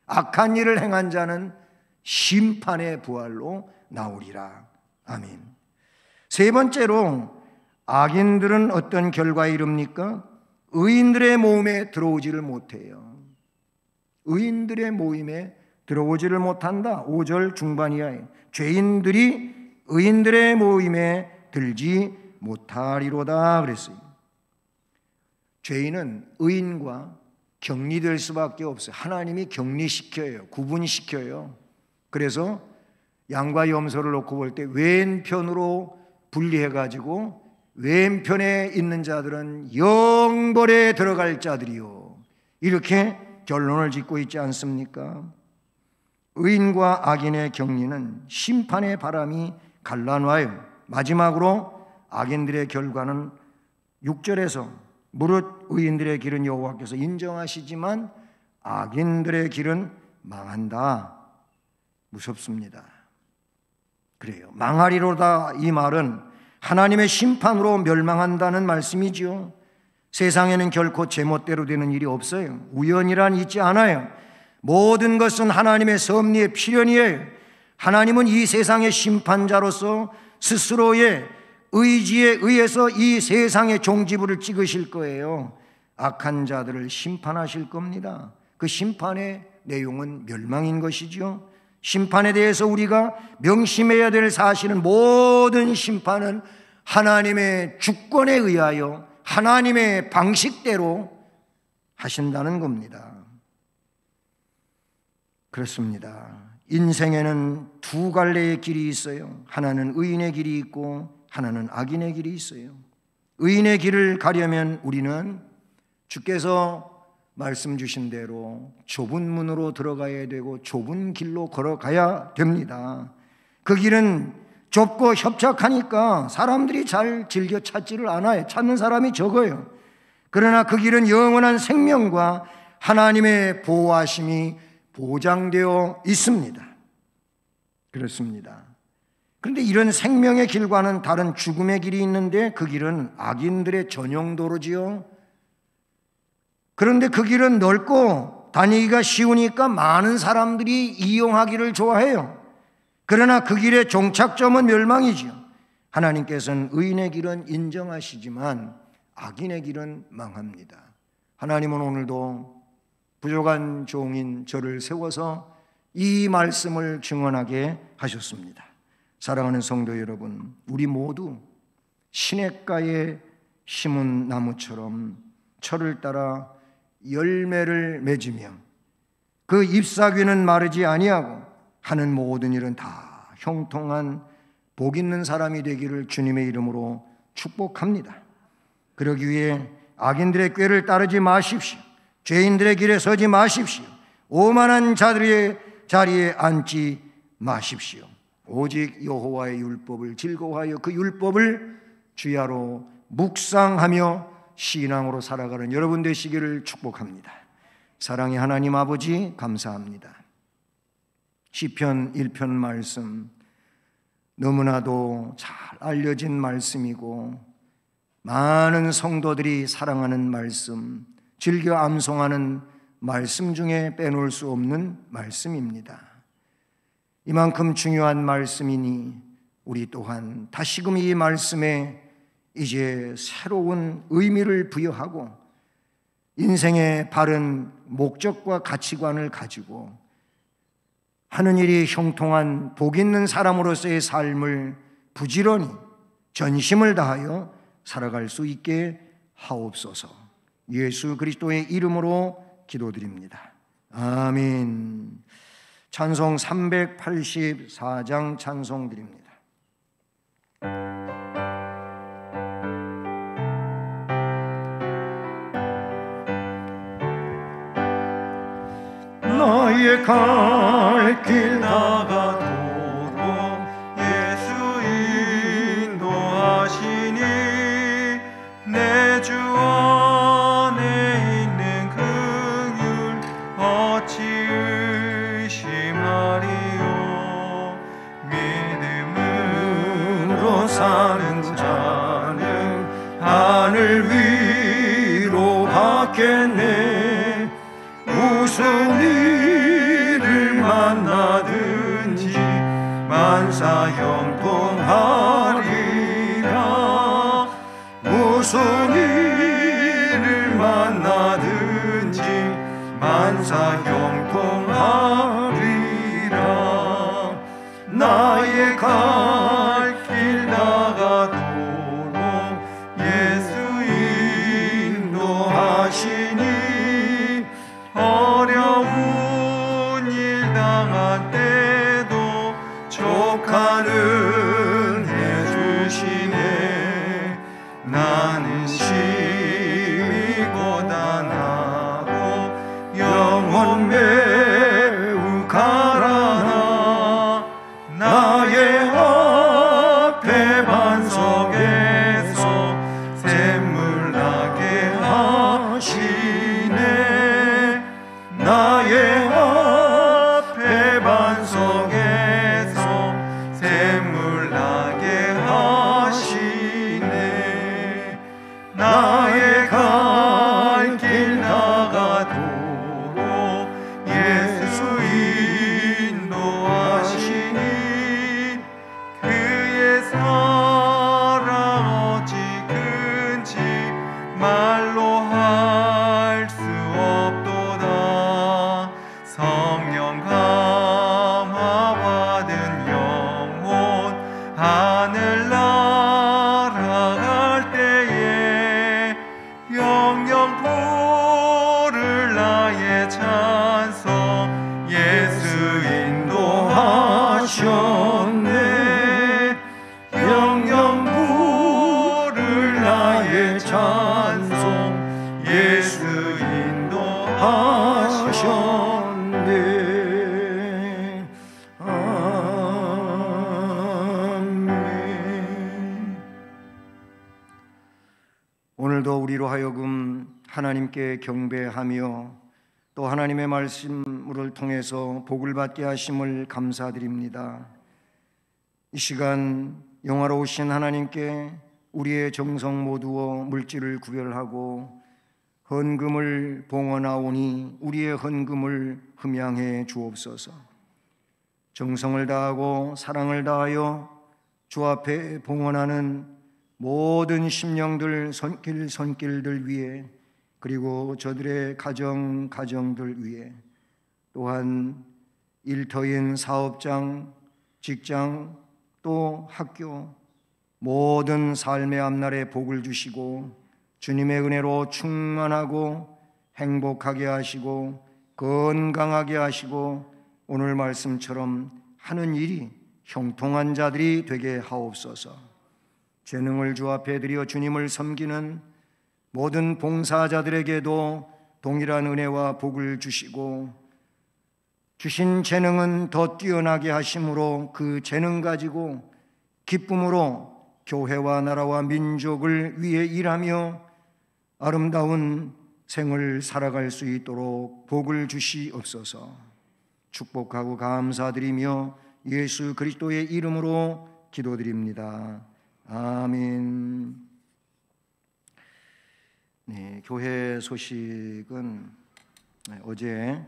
악한 일을 행한 자는 심판의 부활로 나오리라. 아멘. 세 번째로 악인들은 어떤 결과에 이릅니까? 의인들의 모임에 들어오지를 못해요. 의인들의 모임에 들어오지를 못한다. 5절 중반 이하에 죄인들이 의인들의 모임에 들지 못하리로다 그랬어요. 죄인은 의인과 격리될 수밖에 없어요. 하나님이 격리시켜요. 구분시켜요. 그래서 양과 염소를 놓고 볼 때 왼편으로 분리해가지고 왼편에 있는 자들은 영벌에 들어갈 자들이요, 이렇게 결론을 짓고 있지 않습니까? 의인과 악인의 격리는 심판의 바람이 갈라놔요. 마지막으로 악인들의 결과는 6절에서 무릇 의인들의 길은 여호와께서 인정하시지만 악인들의 길은 망한다. 무섭습니다. 그래요. 망하리로다, 이 말은 하나님의 심판으로 멸망한다는 말씀이지요. 세상에는 결코 제멋대로 되는 일이 없어요. 우연이란 있지 않아요. 모든 것은 하나님의 섭리의 필연이에요. 하나님은 이 세상의 심판자로서 스스로의 의지에 의해서 이 세상의 종지부를 찍으실 거예요. 악한 자들을 심판하실 겁니다. 그 심판의 내용은 멸망인 것이죠. 심판에 대해서 우리가 명심해야 될 사실은 모든 심판은 하나님의 주권에 의하여 하나님의 방식대로 하신다는 겁니다. 그렇습니다. 인생에는 두 갈래의 길이 있어요. 하나는 의인의 길이 있고 하나는 악인의 길이 있어요. 의인의 길을 가려면 우리는 주께서 말씀 주신 대로 좁은 문으로 들어가야 되고 좁은 길로 걸어가야 됩니다. 그 길은 좁고 협착하니까 사람들이 잘 즐겨 찾지를 않아요. 찾는 사람이 적어요. 그러나 그 길은 영원한 생명과 하나님의 보호하심이 보장되어 있습니다. 그렇습니다. 그런데 이런 생명의 길과는 다른 죽음의 길이 있는데 그 길은 악인들의 전용도로지요. 그런데 그 길은 넓고 다니기가 쉬우니까 많은 사람들이 이용하기를 좋아해요. 그러나 그 길의 종착점은 멸망이지요. 하나님께서는 의인의 길은 인정하시지만 악인의 길은 망합니다. 하나님은 오늘도 부족한 종인 저를 세워서 이 말씀을 증언하게 하셨습니다. 사랑하는 성도 여러분, 우리 모두 시냇가에 심은 나무처럼 철을 따라 열매를 맺으며 그 잎사귀는 마르지 아니하고 하는 모든 일은 다 형통한 복 있는 사람이 되기를 주님의 이름으로 축복합니다. 그러기 위해 악인들의 꾀를 따르지 마십시오. 죄인들의 길에 서지 마십시오. 오만한 자들의 자리에 앉지 마십시오. 오직 여호와의 율법을 즐거워하여 그 율법을 주야로 묵상하며 신앙으로 살아가는 여러분 되시기를 축복합니다. 사랑의 하나님 아버지, 감사합니다. 시편 1편 말씀, 너무나도 잘 알려진 말씀이고 많은 성도들이 사랑하는 말씀, 즐겨 암송하는 말씀 중에 빼놓을 수 없는 말씀입니다. 이만큼 중요한 말씀이니 우리 또한 다시금 이 말씀에 이제 새로운 의미를 부여하고 인생의 바른 목적과 가치관을 가지고 하는 일이 형통한 복 있는 사람으로서의 삶을 부지런히 전심을 다하여 살아갈 수 있게 하옵소서. 예수 그리스도의 이름으로 기도드립니다. 아멘. 찬송 384장 찬송 드립니다. 나의 갈 길 다가도록 예수 인도하시니 내 주 안에 있는 긍휼 어찌 의심하리요. 믿음으로 사는 자는 하늘 위로 받겠네. 무슨 일을 만나든지 만사 형통하리라. 무슨 일을 만나든지 만사 형통하리라. 나의 갈 길 나가도록 예수 인도하시니 어려운 일 당할 때도 족한 은혜 주시네. 나는 심히 고단하고 영혼 매우 가라나. 나의 앞에 반석에서 샘물 나게 하시네. 나의 앞에 반석에서 샘물 나게 하시네. 나의 갈 길 나가도록 예수 인도하시니 그의 사랑 어찌 큰지 말로 할 수 없도다. 성령 감화받은 영혼 하늘 날아갈 때에 영영 부를 나의 찬송 예수 인도하셨네. 영영 부를 나의 찬송 예수 인도하셨네. 아멘. 오늘도 우리로 하여금 하나님께 경배하며 또 하나님의 말씀을 통해서 복을 받게 하심을 감사드립니다. 이 시간 영화로우신 하나님께 우리의 정성 모두와 물질을 구별하고 헌금을 봉헌하오니 우리의 헌금을 흠양해 주옵소서. 정성을 다하고 사랑을 다하여 주 앞에 봉헌하는 모든 심령들, 손길들 위해, 그리고 저들의 가정들 위해, 또한 일터인 사업장, 직장, 또 학교, 모든 삶의 앞날에 복을 주시고 주님의 은혜로 충만하고 행복하게 하시고 건강하게 하시고 오늘 말씀처럼 하는 일이 형통한 자들이 되게 하옵소서. 재능을 주 앞에 드려 주님을 섬기는 모든 봉사자들에게도 동일한 은혜와 복을 주시고 주신 재능은 더 뛰어나게 하심으로 그 재능 가지고 기쁨으로 교회와 나라와 민족을 위해 일하며 아름다운 생을 살아갈 수 있도록 복을 주시옵소서. 축복하고 감사드리며 예수 그리스도의 이름으로 기도드립니다. 아멘. 네, 교회 소식은 어제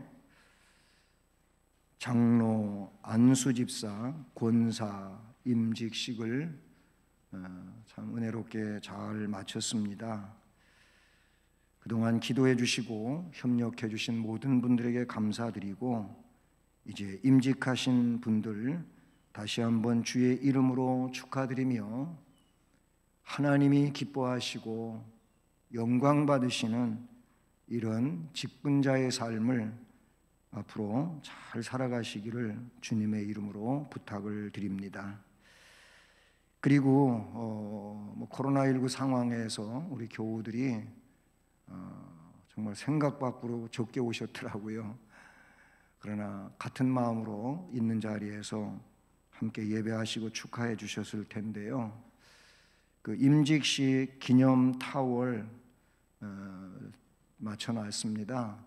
장로 안수 집사 권사 임직식을 참 은혜롭게 잘 마쳤습니다. 그동안 기도해 주시고 협력해 주신 모든 분들에게 감사드리고 이제 임직하신 분들 다시 한번 주의 이름으로 축하드리며 하나님이 기뻐하시고 영광 받으시는 이런 직분자의 삶을 앞으로 잘 살아가시기를 주님의 이름으로 부탁을 드립니다. 그리고 코로나19 상황에서 우리 교우들이 정말 생각 밖으로 적게 오셨더라고요. 그러나 같은 마음으로 있는 자리에서 함께 예배하시고 축하해 주셨을 텐데요. 그 임직식 기념 타월 맞춰놨습니다.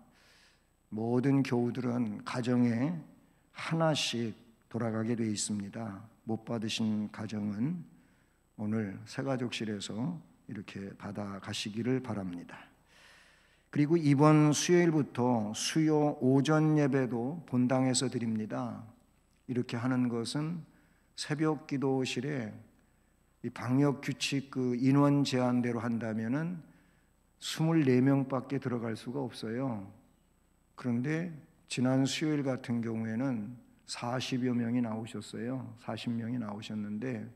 모든 교우들은 가정에 하나씩 돌아가게 되어 있습니다. 못 받으신 가정은 오늘 새가족실에서 이렇게 받아가시기를 바랍니다. 그리고 이번 수요일부터 수요 오전 예배도 본당에서 드립니다. 이렇게 하는 것은 새벽 기도실에 이 방역 규칙 그 인원 제한대로 한다면은 24명밖에 들어갈 수가 없어요. 그런데 지난 수요일 같은 경우에는 40여 명이 나오셨어요. 40명이 나오셨는데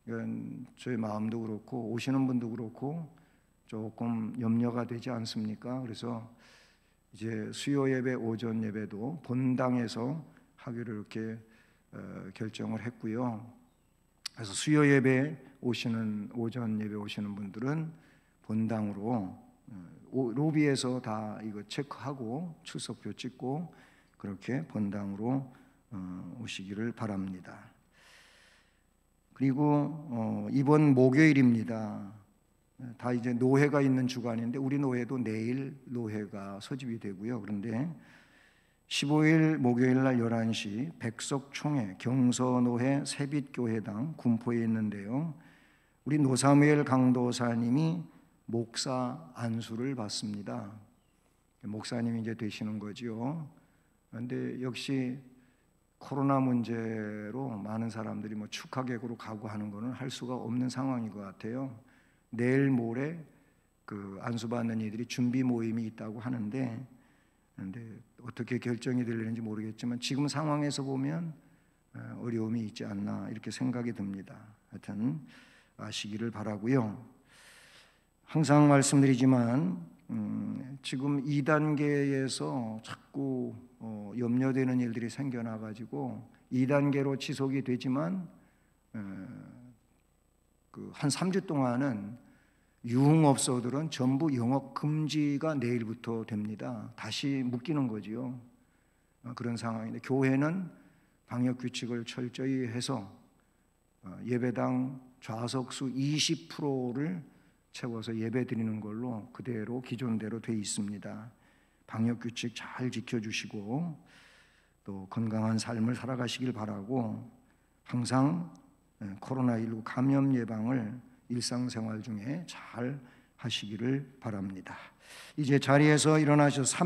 이건 저희 마음도 그렇고 오시는 분도 그렇고 조금 염려가 되지 않습니까? 그래서 이제 수요 예배, 오전 예배도 본당에서 하기로 이렇게 결정을 했고요. 그래서 수요 예배 오시는 오전 예배 오시는 분들은 본당으로 로비에서 다 이거 체크하고 출석표 찍고 그렇게 본당으로 오시기를 바랍니다. 그리고 이번 목요일입니다. 다 이제 노회가 있는 주간인데 우리 노회도 내일 노회가 소집이 되고요. 그런데 15일 목요일 날 11시 백석총회 경서노회 새빛교회당 군포에 있는데요. 우리 노사무엘 강도사님이 목사 안수를 받습니다. 목사님이 이제 되시는 거지요. 그런데 역시 코로나 문제로 많은 사람들이 뭐 축하객으로 가고 하는 거는 할 수가 없는 상황인 것 같아요. 내일 모레 그 안수받는 이들이 준비 모임이 있다고 하는데 그런데 어떻게 결정이 되려는지 모르겠지만 지금 상황에서 보면 어려움이 있지 않나 이렇게 생각이 듭니다. 하여튼 아시기를 바라고요. 항상 말씀드리지만 지금 2단계에서 자꾸 염려되는 일들이 생겨나가지고 2단계로 지속이 되지만 한 3주 동안은 유흥업소들은 전부 영업 금지가 내일부터 됩니다. 다시 묶이는 거지요. 그런 상황인데 교회는 방역 규칙을 철저히 해서 예배당 좌석수 20%를 채워서 예배 드리는 걸로 그대로 기존대로 돼 있습니다. 방역 규칙 잘 지켜주시고 또 건강한 삶을 살아가시길 바라고 항상 코로나19 감염 예방을 일상생활 중에 잘 하시기를 바랍니다. 이제 자리에서 일어나셔서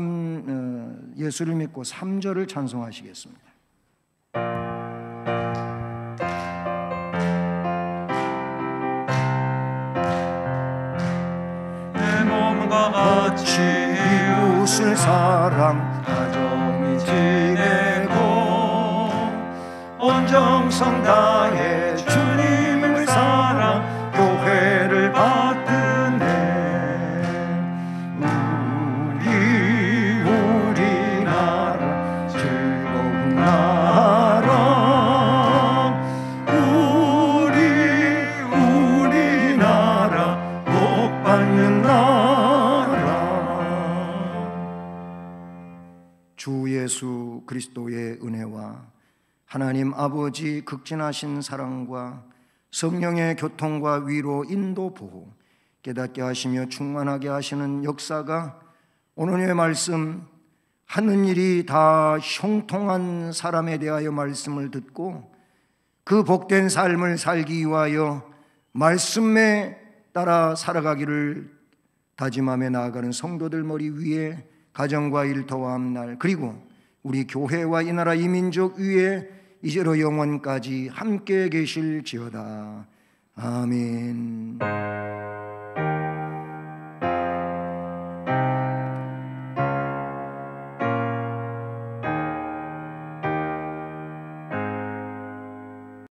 예수를 믿고 3절을 찬송하시겠습니다. 사랑 다정히 지내고 온 정성 다해 주님을 사랑 교회를 받드네. 우리나라 즐거운 나라, 우리나라 복 받는 나라. 주 예수 그리스도의 은혜와 하나님 아버지 극진하신 사랑과 성령의 교통과 위로 인도 보호 깨닫게 하시며 충만하게 하시는 역사가 오늘의 말씀 하는 일이 다 형통한 사람에 대하여 말씀을 듣고 그 복된 삶을 살기 위하여 말씀에 따라 살아가기를 다짐하며 나아가는 성도들 머리 위에 가정과 일터와 앞날 그리고 우리 교회와 이 나라 이 민족 위에 이제로 영원까지 함께 계실지어다. 아멘.